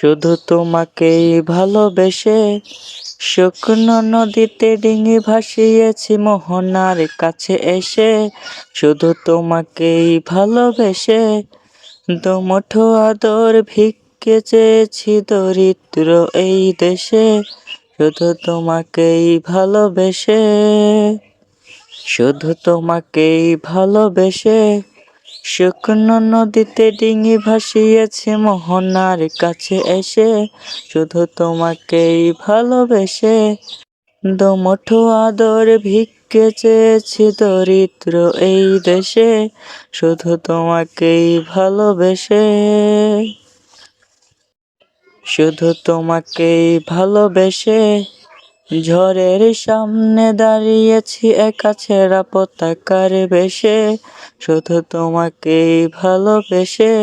শুধু তোমাকেই ভালোবেসে শুকনো নদীতে ডিঙি ভাসিয়েছি মোহনার কাছে এসে। শুধু তোমাকেই ভালোবেসে দুমুঠো আদর ভিক্ষে চেয়েছি দরিদ্র এই দেশে। শুধু তোমাকেই ভালোবেসে, শুধু তোমাকেই ভালোবেসে শুকনো নদীতে ডিঙি ভাসিয়েছি মোহনার কাছে এসে। শুধু তোমাকেই ভালোবেসে দুমুঠো আদর ভিক্ষে চেয়েছি দরিদ্র এই দেশে। শুধু তোমাকেই ভালোবেসে, শুধু তোমাকেই ভালোবেসে ঝড়ের সামনে দাঁড়িয়েছি একা ছেঁড়া পতাকার বেশে। শুধু তোমাকেই ভালোবেসে,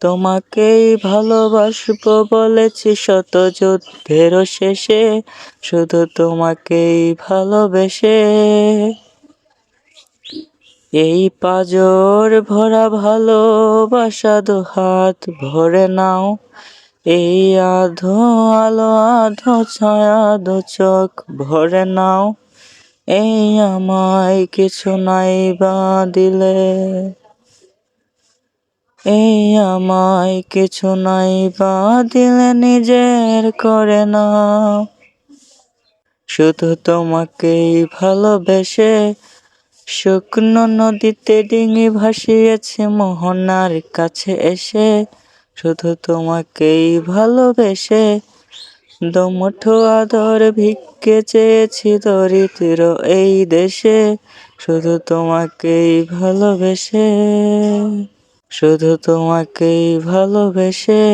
তোমাকেই ভালোবাসবো বলেছি শত যুদ্ধেরও শেষে। শুধু তোমাকেই ভালোবেসে এই পাঁজর ভরা ভালোবাসা দুহাত ভরে নাও। এই আধো আলো আধো ছায়া দু চোখ ভরে নাও। এই আমায় কিছু নাই বা দিলে, এই আমায় কিছু নাই বা দিলে নিজের করে নাও। শুধু তোমাকেই ভালোবেসে শুকনো নদীতে ডিঙি ভাসিয়েছি মোহনার কাছে এসে। শুধু তোমাকেই ভালোবেসে দুমুঠো আদর ভিক্ষে চেয়েছি দরিদ্র এই দেশে। শুধু তোমাকেই ভালোবেসে, শুধু তোমাকেই ভালোবেসে।